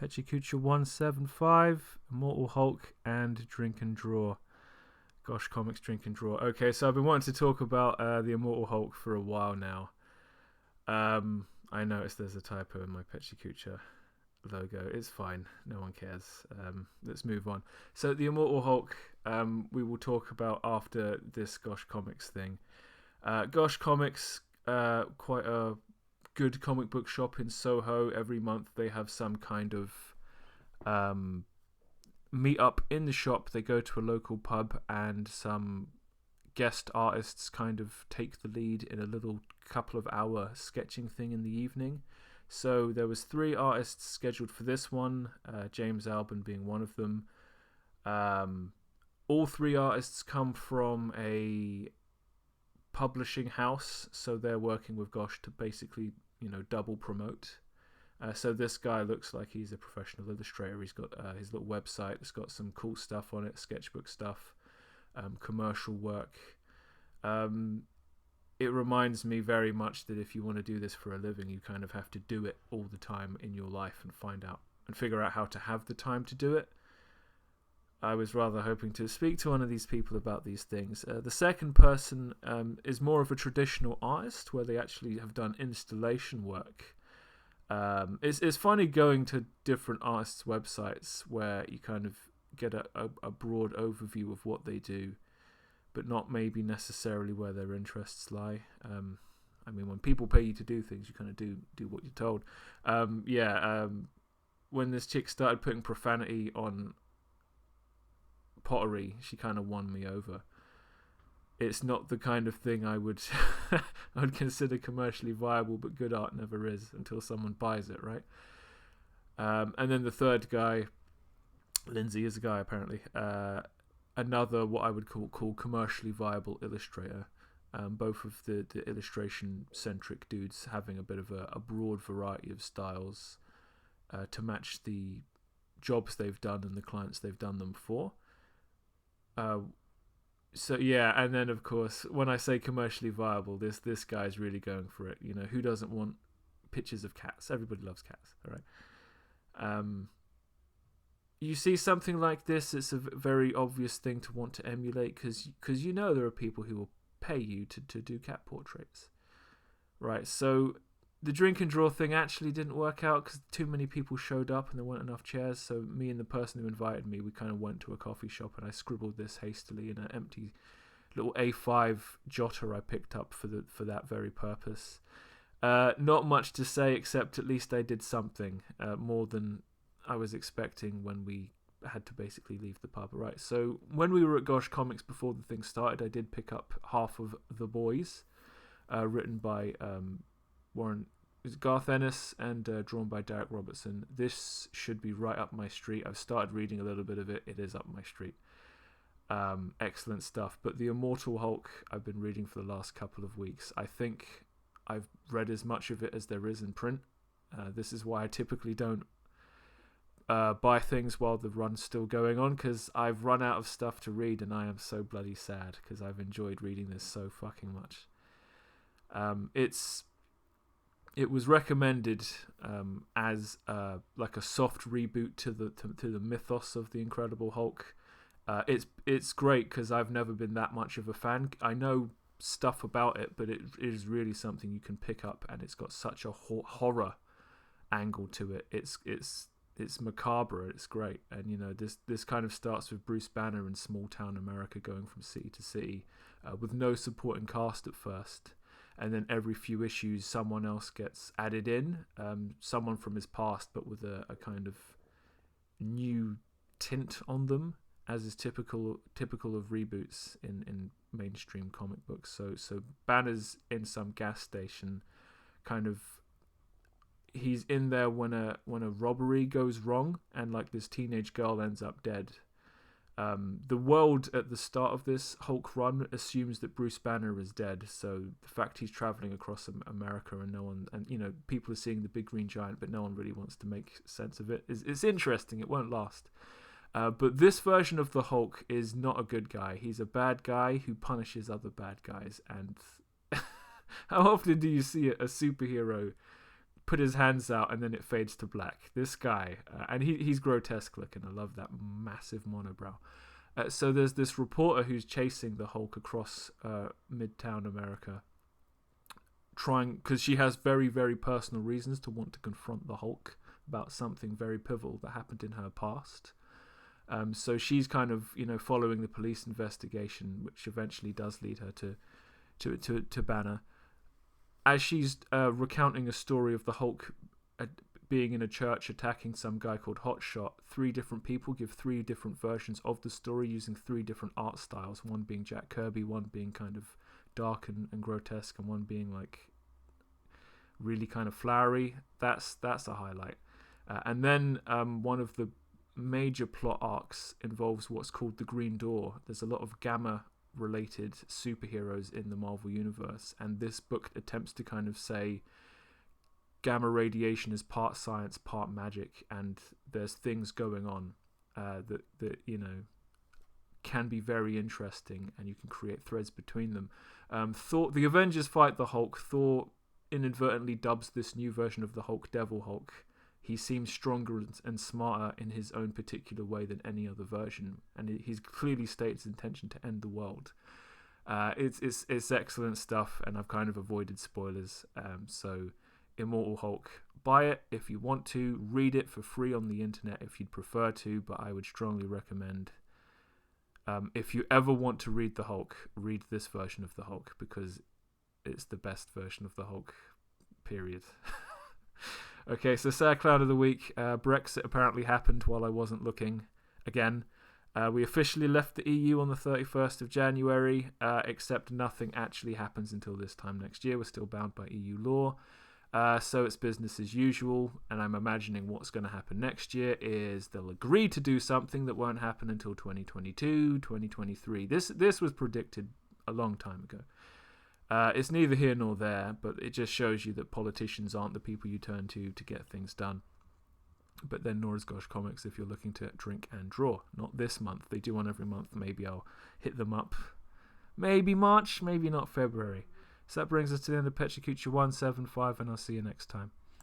Pecha Kucha 175, Immortal Hulk, and Drink and Draw. Gosh Comics Drink and Draw. Okay, so I've been wanting to talk about the Immortal Hulk for a while now. I noticed there's a typo in my Pecha Kucha logo. It's fine. No one cares. Let's move on. So the Immortal Hulk we will talk about after this Gosh Comics thing. Gosh Comics, quite a good comic book shop in Soho. Every month they have some kind of meet up in the shop. They go to a local pub and some guest artists kind of take the lead in a little couple of hour sketching thing in the evening. So there was 3 artists scheduled for this one, James Albin being one of them. All 3 artists come from a publishing house, so they're working with Gosh to basically, double promote. So this guy looks like he's a professional illustrator. He's got his little website that's got some cool stuff on it, sketchbook stuff, commercial work. It reminds me very much that if you want to do this for a living, you kind of have to do it all the time in your life and figure out how to have the time to do it. I was rather hoping to speak to one of these people about these things. The second person is more of a traditional artist, where they actually have done installation work. It's funny going to different artists' websites where you kind of get a broad overview of what they do, but not maybe necessarily where their interests lie. When people pay you to do things, you kind of do what you're told. When this chick started putting profanity on pottery, she kind of won me over. It's not the kind of thing I would consider commercially viable, but good art never is until someone buys it, right? And then the third guy, Lindsay is a guy apparently, another what I would call commercially viable illustrator. Both of the illustration-centric dudes having a bit of a broad variety of styles to match the jobs they've done and the clients they've done them for. And then of course, when I say commercially viable, this guy's really going for it. Who doesn't want pictures of cats? Everybody loves cats, all right? You see something like this, it's a very obvious thing to want to emulate because there are people who will pay you to do cat portraits, right? So the drink and draw thing actually didn't work out because too many people showed up and there weren't enough chairs. So me and the person who invited me, we kind of went to a coffee shop and I scribbled this hastily in an empty little A5 jotter I picked up for that very purpose. Not much to say except at least I did something more than I was expecting when we had to basically leave the pub. Right. So when we were at Gosh Comics before the thing started, I did pick up half of The Boys, written by Garth Ennis and drawn by Derek Robertson. This should be right up my street. I've started reading a little bit of it. It is up my street. Excellent stuff. But the Immortal Hulk I've been reading for the last couple of weeks. I think I've read as much of it as there is in print. This is why I typically don't buy things while the run's still going on, because I've run out of stuff to read and I am so bloody sad because I've enjoyed reading this so fucking much. It was recommended as like a soft reboot to the mythos of the Incredible Hulk. It's great because I've never been that much of a fan. I know stuff about it, but it is really something you can pick up, and it's got such a horror angle to it. It's macabre. It's great, and this kind of starts with Bruce Banner in small town America, going from city to city with no supporting cast at first. And then every few issues, someone else gets added in, someone from his past, but with a kind of new tint on them, as is typical of reboots in mainstream comic books. So Banner's in some gas station, kind of. He's in there when a robbery goes wrong, and like this teenage girl ends up dead. The world at the start of this Hulk run assumes that Bruce Banner is dead, so the fact he's traveling across America and people are seeing the big green giant, but no one really wants to make sense of it. It's interesting. It won't last. But this version of the Hulk is not a good guy. He's a bad guy who punishes other bad guys. And how often do you see a superhero put his hands out, and then it fades to black. This guy, and he's grotesque looking. I love that massive monobrow. So there's this reporter who's chasing the Hulk across Midtown America, because she has very, very personal reasons to want to confront the Hulk about something very pivotal that happened in her past. So she's kind of, following the police investigation, which eventually does lead her to Banner. As she's recounting a story of the Hulk being in a church attacking some guy called Hotshot, 3 different people give 3 different versions of the story using 3 different art styles, one being Jack Kirby, one being kind of dark and grotesque, and one being like really kind of flowery. That's a highlight. And then one of the major plot arcs involves what's called the Green Door. There's a lot of Gamma related superheroes in the Marvel universe, and this book attempts to kind of say gamma radiation is part science, part magic, and there's things going on that can be very interesting, and you can create threads between them. Thor, the Avengers fight the Hulk. Thor inadvertently dubs this new version of the Hulk Devil Hulk. He seems stronger and smarter in his own particular way than any other version, and he's clearly stated his intention to end the world. It's excellent stuff, and I've kind of avoided spoilers. So Immortal Hulk, buy it if you want to. Read it for free on the internet if you'd prefer to, but I would strongly recommend, if you ever want to read the Hulk, read this version of the Hulk, because it's the best version of the Hulk, period. Okay, so sad cloud of the week. Brexit apparently happened while I wasn't looking. Again, we officially left the EU on the 31st of January, except nothing actually happens until this time next year. We're still bound by EU law. So it's business as usual, and I'm imagining what's going to happen next year is they'll agree to do something that won't happen until 2022, 2023. This was predicted a long time ago. It's neither here nor there, but it just shows you that politicians aren't the people you turn to get things done. But then nor is Gosh Comics if you're looking to drink and draw. Not this month. They do one every month. Maybe I'll hit them up. Maybe March, maybe not February. So that brings us to the end of Pecha Kucha 175, and I'll see you next time.